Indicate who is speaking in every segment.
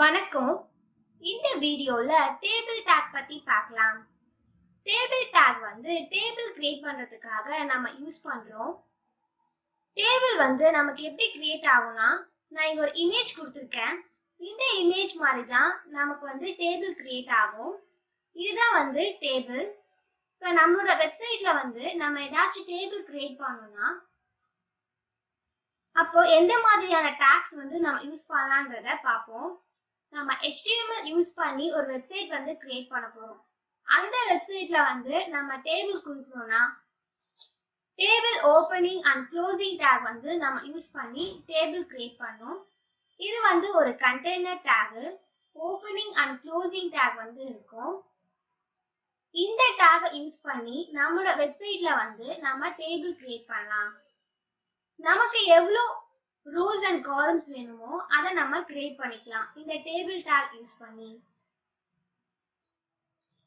Speaker 1: வணக்கம். இந்த வீடியோல டேபிள் டாக் பத்தி பார்க்கலாம். டேபிள் டாக் டேபிள் கிரியேட் பண்றதுக்காக நம்ம யூஸ் பண்றோம். டேபிள் நமக்கு எப்படி கிரியேட் ஆகும்னா, நான் இங்க ஒரு இமேஜ் கொடுத்திருக்கேன். இந்த இமேஜ் மாதிரி தான் நமக்கு டேபிள் கிரியேட் ஆகும். இதுதான் டேபிள். இப்ப நம்மளோட வெப்சைட்ல நம்ம ஏதாச்சும் டேபிள் கிரியேட் பண்ணோம்னா, அப்போ எந்த மாதிரியான டாக்ஸ் நம்ம யூஸ் பண்ணலாம்ன்றத பார்ப்போம். நம்ம HTML யூஸ் பண்ணி ஒரு வெப்சைட் கிரியேட் பண்ண போறோம். அந்த வெப்சைட்ல நம்ம டேபிள் கொடுக்கணும்னா table opening and closing tag நம்ம யூஸ் பண்ணி டேபிள் கிரியேட் பண்ணோம். இது ஒரு container tag. Opening and closing tag இருக்கும். இந்த டாக் யூஸ் பண்ணி நம்மளோட வெப்சைட்ல நம்ம டேபிள் கிரியேட் பண்ணலாம். நமக்கு எவ்வளவு rows and columns வேணுமோ அதை நம்ம கிரியேட் பண்ணிக்கலாம் இந்த டேபிள் டாக் யூஸ் பண்ணி.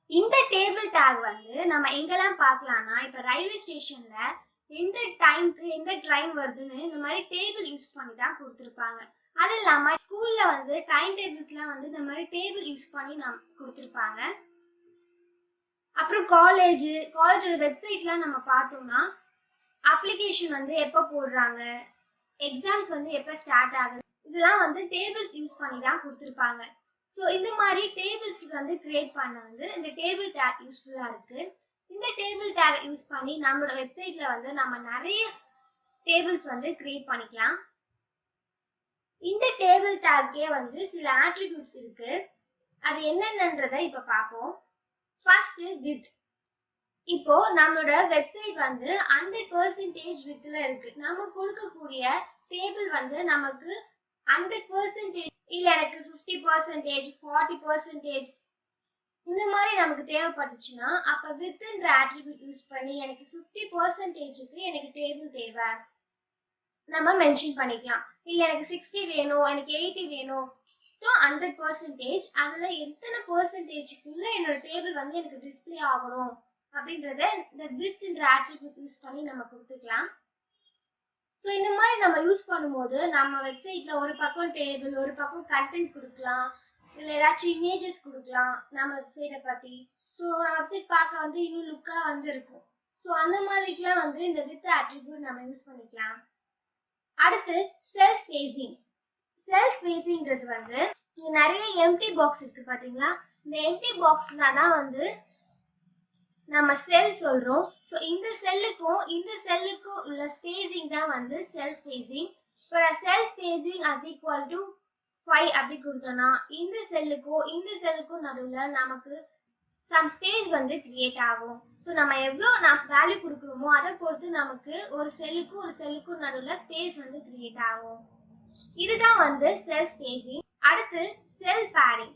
Speaker 1: இந்த டேபிள் டாக் நம்ம எங்கெல்லாம் பார்க்கலாம்னா, இப்ப ரயில்வே ஸ்டேஷன்ல எந்த டைம்க்கு எந்த ட்ரெயின் வருதுன்னு இந்த மாதிரி டேபிள் யூஸ் பண்ணி தான் கொடுத்திருப்பாங்க. அது இல்லாம ஸ்கூல்ல டைம் டேபிள்ஸ்லாம் இந்த மாதிரி டேபிள் யூஸ் பண்ணி கொடுத்திருப்பாங்க. அப்புறம் காலேஜோட வெப்சைட்லாம் நம்ம பார்த்தோம்னா அப்ளிகேஷன் எப்ப போடுறாங்க, எக்ஸாம்ஸ் எப்ப ஸ்டார்ட் ஆகுது, இதெல்லாம் டேபிள்ஸ் யூஸ் பண்ணி தான் கொடுத்திருப்பாங்க. சோ இந்த மாதிரி டேபிள்ஸ் கிரியேட் பண்ண இந்த டேபிள் டாக் யூஸ்ஃபுல்லா இருக்கு. இந்த டேபிள் டாக் யூஸ் பண்ணி நம்மளோட வெப்சைட்ல நம்ம நிறைய டேபிள்ஸ் கிரியேட் பண்ணிக்கலாம். இந்த டேபிள் டாக்கே சில ஆட்ரிபியூட்ஸ் இருக்கு. அது என்னென்னன்றதை இப்ப பார்ப்போம். First with. இப்போ நம்மளோட வெப்சைட் 100% வித்ல இருக்கு. நம்ம கொடுக்கக்கூடிய டேபிள் நமக்கு 100% இல்ல எனக்கு 50%, 40% இந்த மாதிரி நமக்கு தேவைப்பட்டுச்சுன்னா, அப்ப வித்ன்ற ஆட்ரிபியூட் யூஸ் பண்ணி எனக்கு 50%க்கு எனக்கு டேபிள் தேவை நம்ம மென்ஷன் பண்ணிக்கலாம். இல்ல எனக்கு 60 வேணும், எனக்கு 80 வேணும். ஸோ 100% அதுல எத்தனை பெர்சன்டேஜ்க்குள்ள என்னோட டேபிள் எனக்கு டிஸ்பிளே ஆகணும் அப்படின்றத இந்த வித்ன்ற ஆட்ரிபியூட் யூஸ் பண்ணி நம்ம கொடுத்துக்கலாம். சோ இந்த மாதிரி நம்ம யூஸ் பண்ணும்போது நம்ம வெப்சைட்ல ஒரு பக்கம் டேபிள், ஒரு பக்கம் கண்டென்ட் கொடுக்கலாம், இல்ல ஏதாச்சும் இமேஜஸ் கொடுக்கலாம் நம்ம வெப்சைட்டை பத்தி. சோ நம்ம வெப்சைட் பார்க்க இன்னும் லுக்கா இருக்கும். சோ அந்த மாதிரிக்குலாம் இந்த வித் ஆட்ரிபியூட் நம்ம யூஸ் பண்ணிக்கலாம். அடுத்து செல்ஃப் ஸ்பேசிங். செல்ஃப் ஸ்பேசிங்ன்றது இங்க நிறைய எம்டி பாக்ஸ் இருக்கு பாத்தீங்களா. இந்த எம்டி பாக்ஸ்ல தான் நம்ம செல் சொல்றோம். சோ இந்த செல்லுக்கும் உள்ள ஸ்பேசிங் தான் செல் ஸ்பேசிங். இப்போ செல் ஸ்பேசிங் = 5 அப்படி கொடுத்தோம்னா இந்த செல்லுக்கும் நடுவுல நமக்கு சம் ஸ்பேஸ் கிரியேட் ஆகும். சோ நம்ம எவ்வளவு வேல்யூ கொடுக்குறோமோ அதை பொறுத்து நமக்கு ஒரு செல்லுக்கும் நடுவுல ஸ்பேஸ் கிரியேட் ஆகும். இதுதான் செல் ஸ்பேசிங். அடுத்து செல் பேடிங்.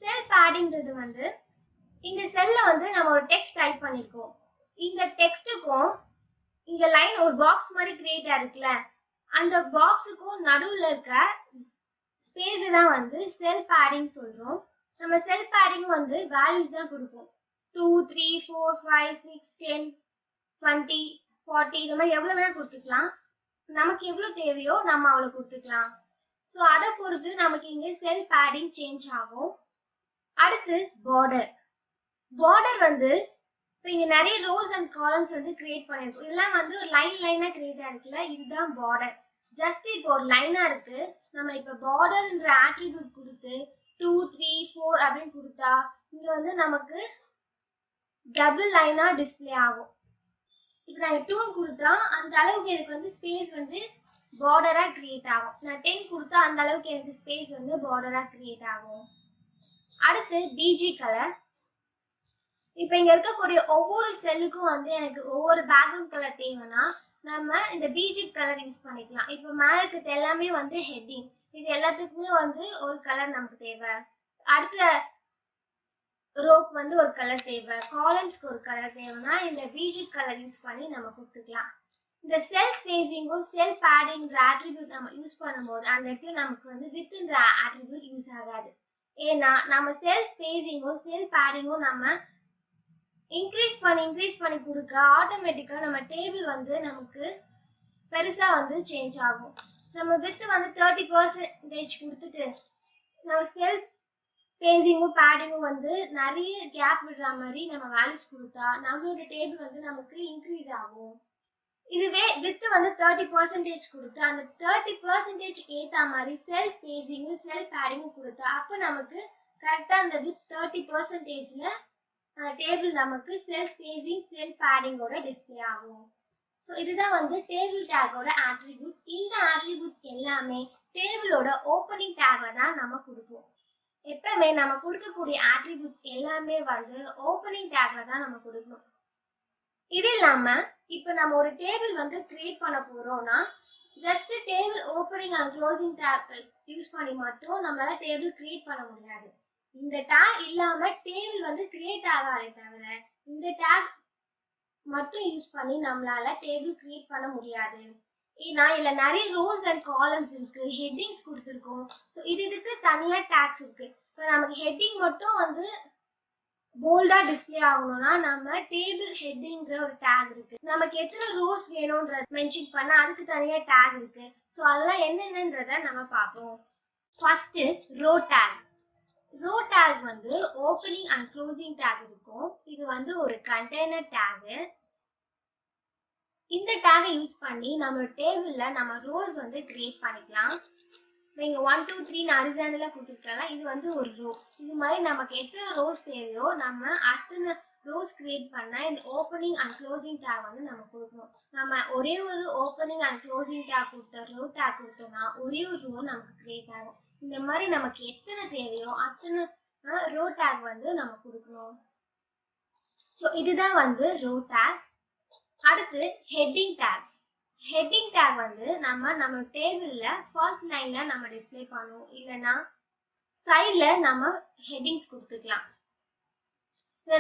Speaker 1: செல் பேடிங்ன்றது இந்த செல்ல நம்ம ஒரு டெக்ஸ்ட் டைப் பண்ணிருக்கோம். இந்த டெக்ஸ்டுக்கும் இங்க லைன் ஒரு பாக்ஸ் மாதிரி கிரியேட் ஆயிருக்குல, அந்த பாக்ஸுக்கும் நடுவுல இருக்க ஸ்பேஸ் தான் செல் பேடிங் சொல்றோம். நம்ம செல் பேடிங் வேல்யூஸ் தான் கொடுப்போம். 2, 3, 4, 5, 6, 10, 20, 40 இந்த மாதிரி எவ்வளவு வேணா கொடுத்துக்கலாம். நமக்கு எவ்வளவு தேவையோ நம்ம அவ்வளவு கொடுத்துக்கலாம். சோ அதை பொறுத்து நமக்கு இங்க செல் பேடிங் சேஞ்ச் ஆகும். அடுத்து பார்டர். பார்டர் இப்போ இங்க நிறைய ரோஸ் அண்ட் காலம்ஸ் கிரியேட் பண்ணிருக்கோம். இதெல்லாம் ஒரு லைனா கிரியேட் ஆயிருக்குல்ல, இதுதான் பார்டர். ஜஸ்ட் இப்போ ஒரு லைனா இருக்கு. நம்ம இப்ப பார்டர்ன்ற ஆட்ரிபியூட் கொடுத்து 2, 3, 4 அப்படின்னு கொடுத்தா இங்க நமக்கு டபுள் லைனா டிஸ்பிளே ஆகும். இப்போ நான் 2 கொடுத்தா அந்த அளவுக்கு எனக்கு ஸ்பேஸ் பார்டரா கிரியேட் ஆகும். நான் 10 கொடுத்தா அந்த அளவுக்கு எனக்கு ஸ்பேஸ் பார்டரா கிரியேட் ஆகும். அடுத்து பிஜி கலர். இப்ப இங்க இருக்கக்கூடிய ஒவ்வொரு செல்லுக்கும் எனக்கு ஒவ்வொரு பேக்ரவுண்ட் கலர் தேவைன்னா நம்ம இந்த பிஜி கலர் யூஸ் பண்ணிக்கலாம். இப்ப மேல இருக்கிறது எல்லாமே ஹெட்டிங். இது எல்லாத்துக்குமே ஒரு கலர் நமக்கு தேவை. அடுத்த ரோக்கு ஒரு கலர் தேவை, காலம்ஸ்க்கு ஒரு கலர் தேவைன்னா இந்த பிஜி கலர் யூஸ் பண்ணி நம்ம கொடுத்துக்கலாம். இந்த செல் ஸ்பேசிங்கும் செல் பேடிங் ஆட்ரிபியூட் நம்ம யூஸ் பண்ணும்போது அந்த இடத்துல நமக்கு வித்ன்ற ஆட்ரிபியூட் யூஸ் ஆகாது. ஏன்னா நம்ம செல் ஸ்பேசிங்கும் செல் பேடிங்கும் நம்ம இன்க்ரீஸ் பண்ணி கொடுக்க ஆட்டோமேட்டிக்கா நம்ம டேபிள் நமக்கு பெருசா சேஞ்ச் ஆகும். நம்ம வித் 30% கொடுத்துட்டு நம்ம செல் ஸ்பேசிங்கும் பேடிங்கும் வந்து நிறைய கேப் விடுற மாதிரி நம்ம வேல்யூஸ் கொடுத்தா நம்மளோட டேபிள் வந்து நமக்கு இன்க்ரீஸ் ஆகும். இதுவே வித் வந்து 30% கொடுத்து அந்த 30% ஏத்த மாதிரி செல் ஸ்பேசிங்கும் செல் பேடிங்கும் கொடுத்தா அப்ப நமக்கு கரெக்டா அந்த வித் 30%ல டேபிள் நமக்கு செல் ஸ்பேசிங் செல் பேடிங்கோட டிஸ்பிளே ஆகும். ஸோ இதுதான் வந்து டேபிள் டேகோட ஆட்ரிபியூட்ஸ். இந்த ஆட்ரிபியூட்ஸ் எல்லாமே டேபிளோட ஓப்பனிங் டேக்ல தான் நம்ம கொடுப்போம். எப்பவுமே நம்ம கொடுக்கக்கூடிய ஆட்ரிபியூட்ஸ் எல்லாமே வந்து ஓப்பனிங் டேக்ல தான் நம்ம கொடுக்கணும். இது இல்லாம இப்ப நம்ம ஒரு டேபிள் வந்து கிரியேட் பண்ண போறோம்னா just table opening and closing take use பண்ணி மட்டும் நம்மளால டேபிள் கிரியேட் பண்ண முடியாது. இந்த டேக் இல்லாம டேபிள் வந்து கிரியேட் ஆகாதே தவிர இந்த டேக் மட்டும் யூஸ் பண்ணி நம்மளால டேபிள் கிரியேட் பண்ண முடியாது. ஏன்னா இதுல நிறைய ரோஸ் அண்ட் காலம்ஸ் இருக்கு, ஹெட்டிங்ஸ் கொடுத்துருக்கோம். ஸோ இதுக்கு தனியா டேக்ஸ் இருக்கு. இப்போ நமக்கு ஹெட்டிங் மட்டும் வந்து போல்டா டிஸ்பிளே ஆகணும்னா நம்ம டேபிள் ஹெட்டிங்கிற ஒரு டேக் இருக்கு. நமக்கு எத்தனை ரோஸ் வேணும்ன்றத மென்ஷன் பண்ண அதுக்கு தனியா டேக் இருக்கு. ஸோ அதெல்லாம் என்னென்னன்றத நம்ம பார்ப்போம். First row tag. Row tag வந்து ஓப்பனிங் அண்ட் க்ளோசிங் டேக் இருக்கும். இது வந்து ஒரு கண்டெய்னர் டேக். இந்த டேகை யூஸ் பண்ணி நம்ம டேபிள்ல நம்ம ரோஸ் வந்து கிரியேட் பண்ணிக்கலாம். இங்க 1 2 3 ஹரிசாண்டலா கொடுத்துருக்காங்க. இது வந்து ஒரு ரோ. இது மாதிரி நமக்கு எத்தனை ரோஸ் தேவையோ நம்ம அத்தனை ரோஸ் கிரியேட் பண்ண இந்த ஓப்பனிங் அண்ட் க்ளோசிங் டேக் வந்து நம்ம கொடுக்கணும். நம்ம ஒரே ஒரு ஓப்பனிங் அண்ட் க்ளோசிங் டேக் கொடுத்த ரோ டேக் கொடுத்தோம்னா ஒரே ஒரு ரோ நமக்கு கிரியேட் ஆகும். இந்த மாதிரி நமக்கு எத்தனை தேவையோ அத்தனை ரோ டேக் வந்து நம்ம கொடுக்கணும். ஸோ இதுதான் வந்து ரோ டேக். அடுத்து ஹெட்டிங் டேக். ஹெட்டிங் டேக் வந்து நம்ம டேபிள்ல ஃபர்ஸ்ட் லைன்ல நம்ம டிஸ்ப்ளே பண்ணுவோம், இல்லைன்னா சைட்ல நம்ம ஹெட்டிங்ஸ் கொடுத்துக்கலாம்.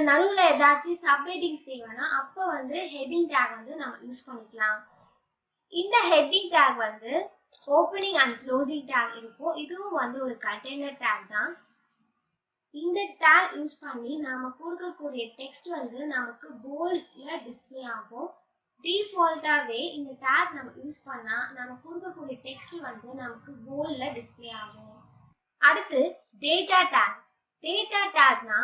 Speaker 1: நடுவுல ஏதாச்சும் சப் ஹெட்டிங்ஸ் தேவைன்னா அப்ப வந்து ஹெட்டிங் டேக் வந்து நம்ம யூஸ் பண்ணிக்கலாம். இந்த ஹெட்டிங் டேக் வந்து ஓப்பனிங் அண்ட் க்ளோசிங் டேக் இருக்கும். இதுவும் வந்து ஒரு கண்டெய்னர் டேக் தான். இந்த டேக் யூஸ் பண்ணி நாம கொடுக்கக்கூடிய டெக்ஸ்ட் வந்து நமக்கு போல்ட்ல டிஸ்ப்ளே ஆகும். டிஃபால்ட்டாவே இந்த டேக் நம்ம யூஸ் பண்ணா நம்ம கொடுக்கக்கூடிய டெக்ஸ்ட் வந்து நமக்கு போல்ட்ல டிஸ்ப்ளே ஆகும். அடுத்து டேட்டா டேக். டேட்டா டேக்னா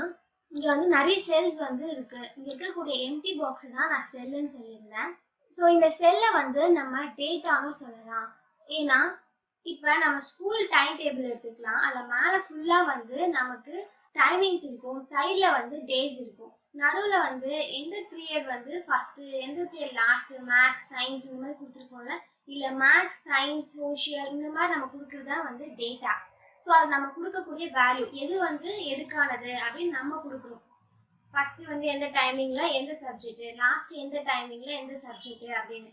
Speaker 1: இங்க வந்து நிறைய செல்ஸ் வந்து இருக்கு. இங்க இருக்கக்கூடிய எம்டி பாக்ஸ் தான் நான் செல்லுன்னு சொல்லியிருந்தேன். ஸோ இந்த செல்லை வந்து நம்ம டேட்டான்னு சொல்லலாம். ஏன்னா இப்ப நம்ம ஸ்கூல் டைம் டேபிள் எடுத்துக்கலாம். அதுல மேல ஃபுல்லா வந்து நமக்கு டைமிங்ஸ் இருக்கும், சைட்ல வந்து டேஸ் இருக்கும், நடுவுல வந்து எந்த பீரியட் வந்து ஃபர்ஸ்ட் எந்த பீரியட் லாஸ்ட், மேக்ஸ் சயின்ஸ் இந்த மாதிரி கொடுத்துருக்கோம்ல, இல்ல மேக்ஸ் சயின்ஸ் சோஷியல் இந்த மாதிரி நம்ம கொடுக்கறதா வந்து டேட்டா. ஸோ அது நம்ம கொடுக்கக்கூடிய வேல்யூ எது வந்து எதுக்கானது அப்படின்னு நம்ம கொடுக்கணும். ஃபர்ஸ்ட் வந்து எந்த டைமிங்ல எந்த சப்ஜெக்ட், லாஸ்ட் எந்த டைமிங்ல எந்த சப்ஜெக்ட் அப்படின்னு.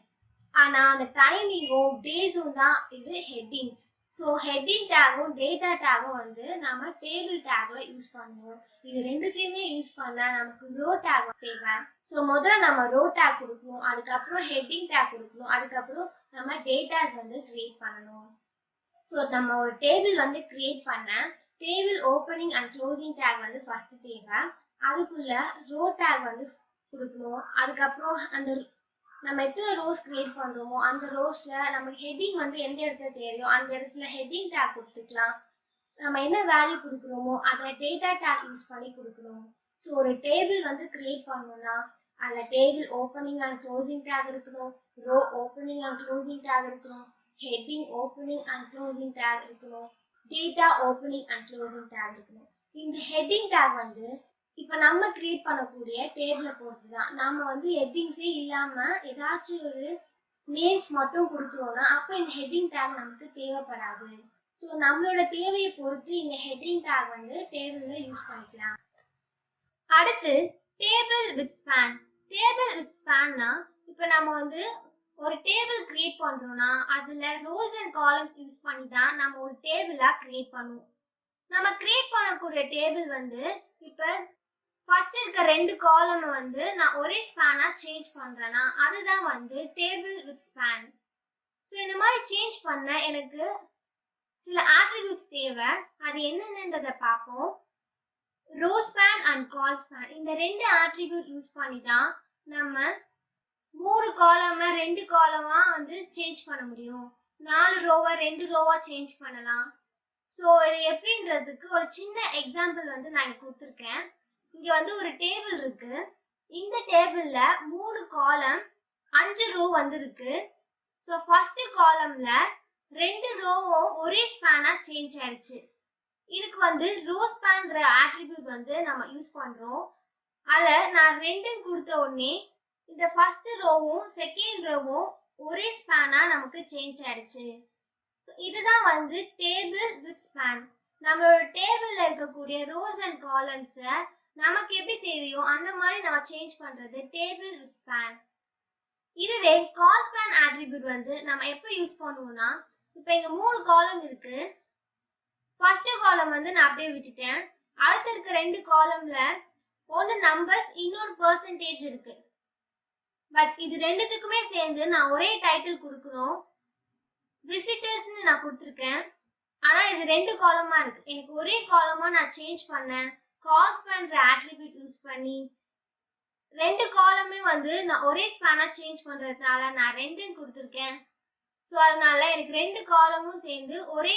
Speaker 1: ஆனா அந்த டைமிங்கும் டேஸும் தான் இது ஹெட்டிங்ஸ். ஸோ ஹெட்டிங் டேகும் டேட்டா டேகும் வந்து நம்ம டேபிள் டேக்ல யூஸ் பண்ணுவோம். இது ரெண்டுத்தையுமே யூஸ் பண்ணா நமக்கு ரோ டேக் தேவை. ஸோ முதல்ல நம்ம ரோ டேக் கொடுக்கணும், அதுக்கப்புறம் ஹெட்டிங் டேக் கொடுக்கணும், அதுக்கப்புறம் நம்ம டேட்டாஸ் வந்து கிரியேட் பண்ணணும். ஸோ நம்ம ஒரு டேபிள் வந்து கிரியேட் பண்ண table opening and closing take வந்து ஃபர்ஸ்ட் தேவை. அதுக்குள்ள ரோ டேக் வந்து கொடுக்கணும். அதுக்கப்புறம் அந்த நம்ம எத்தனை ரோஸ் கிரியேட் பண்றோமோ அந்த ரோஸ்ல நம்ம ஹெட்டிங் வந்து எந்த இடத்துல தேவையோ அந்த இடத்துல ஹெட்டிங் டேக் கொடுத்துக்கலாம். நம்ம என்ன வேல்யூ கொடுக்குறோமோ அதை டேட்டா டேக் யூஸ் பண்ணி கொடுக்கணும். ஸோ ஒரு டேபிள் வந்து கிரியேட் பண்ணணும்னா அதுல table opening and closing tag இருக்கணும், row opening and closing tag இருக்கணும், heading opening and closing tag இருக்கணும், data opening and closing tag இருக்கணும். இந்த ஹெட்டிங் டேக் வந்து இப்ப நம்ம கிரியேட் பண்ணக்கூடிய டேபிளை பொறுத்து தான். நாம வந்து ஹெட்டிங்ஸே இல்லாம ஏதாச்சும் ஒரு நேம்ஸ் மட்டும் கொடுக்குறோம்னா அப்ப இந்த ஹெட்டிங் டேக் நமக்கு தேவைப்படாது. ஸோ நம்மளோட தேவையை பொறுத்து இந்த ஹெட்டிங் டேக் வந்து டேபிள்ல யூஸ் பண்ணிக்கலாம். அடுத்து table with span. Table with ஸ்பேன்னா இப்ப நம்ம வந்து ஒரு டேபிள் கிரியேட் பண்றோம்னா அதுல ரோஸ் அண்ட் காலம்ஸ் யூஸ் பண்ணி தான் நம்ம ஒரு டேபிளா கிரியேட் பண்ணுவோம். நம்ம கிரியேட் பண்ணக்கூடிய டேபிள் வந்து இப்ப ஃபர்ஸ்ட் இருக்க ரெண்டு காலம் வந்து நான் ஒரே ஸ்பேனா சேஞ்ச் பண்றேன்னா அதுதான் வந்து டேபிள் வித் ஸ்பேன். ஸோ இந்த மாதிரி சேஞ்ச் பண்ண எனக்கு சில ஆட்ரிபியூட்ஸ் தேவை. அது என்னென்னன்றதை பார்ப்போம். Row span and col span இந்த ரெண்டு ஆட்ரிபியூட் யூஸ் பண்ணி தான் நம்ம 3 காலமா 2 காலமா வந்து சேஞ்ச் பண்ண முடியும். 4 ரோவா 2 ரோவா சேஞ்ச் பண்ணலாம். ஸோ இது எப்படின்றதுக்கு ஒரு சின்ன எக்ஸாம்பிள் வந்து நான் இங்க கொடுத்துருக்கேன். இங்க வந்து ஒரு டேபிள் இருக்கு. இந்த டேபிள்ல 3 காலம் 5 ரோ வந்து இருக்கு. ஸோ ஃபர்ஸ்ட் காலம்ல 2 ரோவும் ஒரே ஸ்பேனா சேஞ்ச் ஆயிடுச்சு. இதுக்கு வந்து ரோ ஸ்பேன்ற ஆட்ரிபியூட் வந்து நம்ம யூஸ் பண்றோம். அதுல நான் 2 கொடுத்த உடனே இந்த ஃபர்ஸ்ட் ரோவும் செகண்ட் ரோவும் ஒரே ஸ்பேனா நமக்கு சேஞ்ச் ஆயிடுச்சு. ஸோ இதுதான் வந்து டேபிள் வித் ஸ்பேன். நம்மளோட டேபிள்ல இருக்கக்கூடிய ரோஸ் அண்ட் காலம்ஸை நமக்கு எப்படி தேவையோ அந்த மாதிரி நம்ம சேஞ்ச் பண்றது டேபிள் வித் ஸ்பேன். இதுவே கால் ஸ்பேன் ஆட்ரிபியூட் வந்து நம்ம எப்போ யூஸ் பண்ணுவோம்னா, இப்போ இங்க 3 காலம் இருக்கு. ஃபர்ஸ்ட் காலம் வந்து நான் அப்படியே விட்டுட்டேன். அடுத்து இருக்க 2 காலம்ல ஒன்னு நம்பர்ஸ் இன்னொரு பெர்சன்டேஜ் இருக்கு. பட் இது ரெண்டுத்துக்குமே சேர்ந்து நான் ஒரே டைட்டில் கொடுக்கணும். விசிட்டர்ஸ்னு நான் கொடுத்துருக்கேன். ஆனா இது 2 காலமா இருக்கு. எனக்கு ஒரே காலமா நான் சேஞ்ச் பண்ணேன். கால் ஸ்பேன்ற ஆட்ரிபியூட் யூஸ் பண்ணி 2 காலமே வந்து நான் ஒரே ஸ்பேனா சேஞ்ச் பண்றதுனால நான் 2ன்னு கொடுத்துருக்கேன். ஸோ அதனால எனக்கு 2 காலமும் சேர்ந்து ஒரே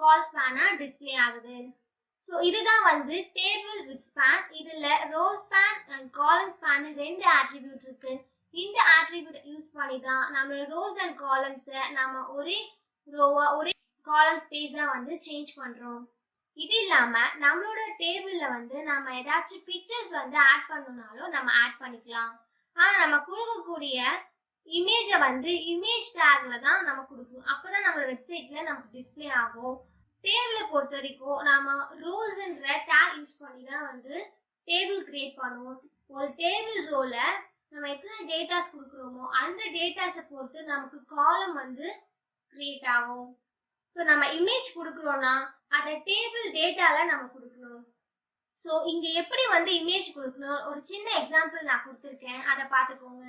Speaker 1: கால் ஸ்பேனா டிஸ்பிளே ஆகுது. ஸோ இதுதான் வந்து டேபிள் வித் ஸ்பேன். இதுல row span and column span 2 attribute இருக்கு. இந்த ஆட்ரிபியூட் யூஸ் பண்ணி தான் நம்மளோட ரோஸ் அண்ட் காலம்ஸை நம்ம ஒரே ரோவா ஒரே காலம் ஸ்பேஸா வந்து சேஞ்ச் பண்றோம். இது இல்லாம நம்மளோட டேபிள்ல வந்து நம்ம ஏதாச்சும் பிக்சர்ஸ் வந்து ஆட் பண்ணணும்னாலும் நம்ம ஆட் பண்ணிக்கலாம். ஆனா நம்ம கொடுக்கக்கூடிய இமேஜை வந்து இமேஜ் டேக்ல தான் நம்ம கொடுக்கணும். அப்பதான் நம்மளோட வெப்சைட்ல நமக்கு டிஸ்பிளே ஆகும். டேபிளை பொறுத்த வரைக்கும் நம்ம ரோஸ்ன்ற டேக் யூஸ் பண்ணி தான் வந்து டேபிள் கிரியேட் பண்ணுவோம். ஒரு டேபிள் ரோல நம்ம எத்தனை டேட்டாஸ் கொடுக்குறோமோ அந்த டேட்டாஸை பொறுத்து நமக்கு காலம் வந்து கிரியேட் ஆகும். ஸோ நம்ம இமேஜ் கொடுக்குறோம்னா அதை டேபிள் டேட்டால நம்ம கொடுக்கணும். ஸோ இங்க எப்படி வந்து இமேஜ் கொடுக்கணும் ஒரு சின்ன எக்ஸாம்பிள் நான் கொடுத்துருக்கேன், அதை பார்த்துக்கோங்க.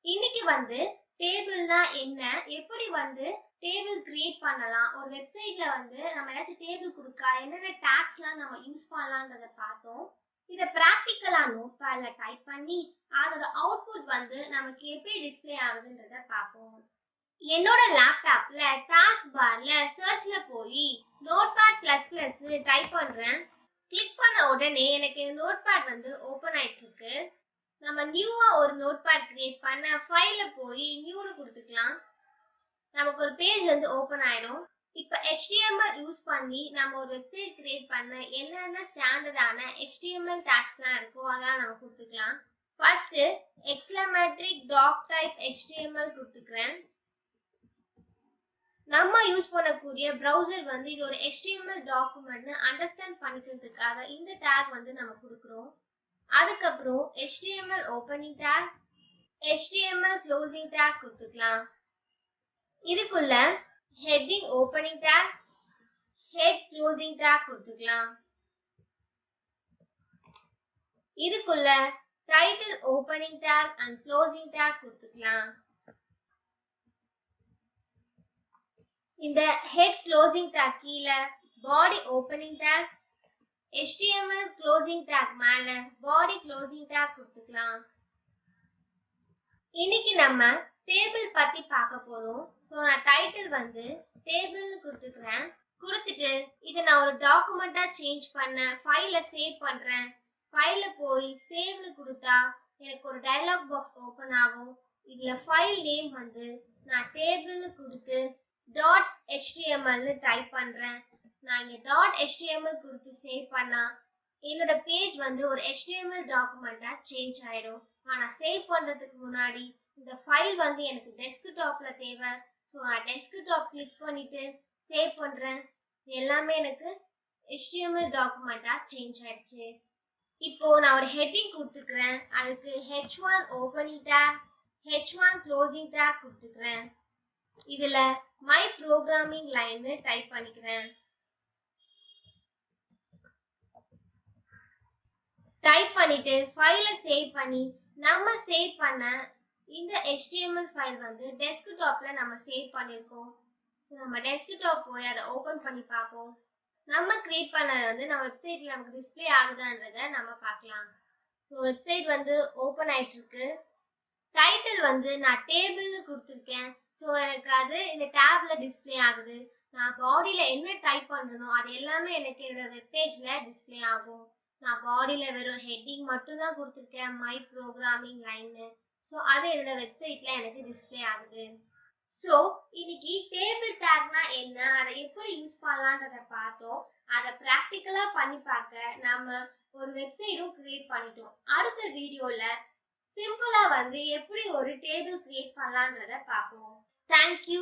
Speaker 1: இன்னைக்கு வந்து டேபிள்னா என்ன, எப்படி வந்து டேபிள் கிரியேட் பண்ணலாம், ஒரு வெப்சைட்ல வந்து நம்ம ஏதாச்சும் டேபிள் கொடுக்க என்னென்ன டேக்ஸ்லாம் நம்ம யூஸ் பண்ணலான்றத பார்த்தோம். இதை ப்ராக்டிக்கலா நோட்பேட்ல டைப் பண்ணி அதோட அவுட்புட் வந்து நமக்கு எப்படி டிஸ்பிளே ஆகுதுன்றத பார்ப்போம். என்னோட லேப்டாப்ல டாஸ்க் பார்ல சர்ச்ல போய் நோட்பேட்++ டைப் பண்றேன். கிளிக் பண்ண உடனே எனக்கு நோட்பேட் வந்து ஓபன் ஆயிட்டு இருக்கு. நம்ம நியூவா ஒரு நோட்பேட் கிரியேட் பண்ண ஃபைல்ல போய் நியூன்னு கொடுத்துக்கலாம். நமக்கு ஒரு பேஜ் வந்து ஓபன் ஆயிடும். இப்ப HTML யூஸ் பண்ணி நம்ம ஒரு வெப்சைட் கிரியேட் பண்ண என்னென்ன ஸ்டாண்டர்டான HTML டேக்ஸ்லாம் இருக்கோ அதெல்லாம் நம்ம கொடுத்துக்கலாம். First exclamatory tag type HTML கொடுத்துக்கிறேன். நம்ம யூஸ் பண்ணக்கூடிய ப்ரௌசர் வந்து இது ஒரு HTML டாக்குமெண்ட்னு அண்டர்ஸ்டாண்ட் பண்ணிக்கிறதுக்காக இந்த டேக் வந்து நம்ம கொடுக்குறோம். அதுக்கப்புறம் HTML opening tag, HTML closing tag கொடுத்துக்கலாம். இதுக்குள்ள heading opening tag, head closing tag கொடுத்துக்கலாம். இதுக்குள்ள title opening tag and closing tag கொடுத்துக்கலாம். இந்த ஹெட் க்ளோசிங் டேக் கீழே body opening tag, HTML closing tag மேல பாடி க்ளோசிங் டேக் கொடுத்துக்கலாம். இன்னைக்கு நம்ம டேபிள் பத்தி பார்க்க போறோம். ஸோ நான் டைட்டில் வந்து டேபிள்னு கொடுத்துக்கிறேன். கொடுத்துட்டு இதை நான் ஒரு டாக்குமெண்டா சேஞ்ச் பண்ண ஃபைல சேவ் பண்றேன். ஃபைல போய் சேவ்னு கொடுத்தா எனக்கு ஒரு டயலாக் பாக்ஸ் ஓபன் ஆகும். இதுல ஃபைல் நேம் வந்து நான் டேபிள்னு கொடுத்து .htmlனு டைப் பண்றேன். நான் இங்க .html கொடுத்து சேவ் பண்ணா என்னோட பேஜ் வந்து ஒரு HTML டாக்குமெண்டா சேஞ்ச் ஆயிடும். ஆனா சேவ் பண்றதுக்கு முன்னாடி இந்த ஃபைல் வந்து எனக்கு டெஸ்க்டாப்ல தேவை. ஸோ நான் டெஸ்க்டாப் கிளிக் பண்ணிட்டு சேவ் பண்றேன். எல்லாமே எனக்கு HTML டாக்குமெண்டா சேஞ்ச் ஆயிடுச்சு. இப்போ நான் ஒரு ஹெட்டிங் கொடுத்துக்கிறேன். அதுக்கு H1 opening take, H1 closing take கொடுத்துக்கிறேன். இதுல மை ப்ரோக்ராமிங் லைன்னு டைப் பண்ணிக்கிறேன். டைப் பண்ணிட்டு ஃபைலை சேவ் பண்ணி நம்ம சேவ் பண்ண இந்த HTML ஃபைல் வந்து டெஸ்க்டாப்ல நம்ம சேவ் பண்ணிருக்கோம். நம்ம டெஸ்க்டாப் போய் அதை ஓபன் பண்ணி பார்ப்போம். நம்ம கிரியேட் பண்ணது வந்து நம்ம வெப்சைட்ல நமக்கு டிஸ்பிளே ஆகுதான்றத நம்ம பார்க்கலாம். ஸோ வெப்சைட் வந்து ஓபன் ஆயிட்டு இருக்கு. டைட்டில் வந்து நான் டேபிள்னு கொடுத்துருக்கேன். ஸோ எனக்கு அது இந்த டேப்ல டிஸ்பிளே ஆகுது. நான் பாடியில என்ன டைப் பண்றனோ அது எல்லாமே எனக்கு என்னோட வெப்பேஜ்ல டிஸ்ப்ளே ஆகும். நான் பாடியில வெறும் ஹெட்டிங் மட்டும் தான் கொடுத்துருக்கேன், மை ப்ரோக்ராமிங் லைன்னு. ஸோ அது என்னோட வெப்சைட்ல எனக்கு டிஸ்ப்ளே ஆகுது. ஸோ இன்னைக்கு டேபிள் டேக்னா என்ன, அதை எப்படி யூஸ் பண்ணலான்றத பார்த்தோம். அதை ப்ராக்டிக்கலா பண்ணி பார்க்க நம்ம ஒரு வெப்சைட்டும் கிரியேட் பண்ணிட்டோம். அடுத்த வீடியோல சிம்பிளா வந்து எப்படி ஒரு டேபிள் கிரியேட் பண்ணலான்றத பார்ப்போம். தேங்க்யூ.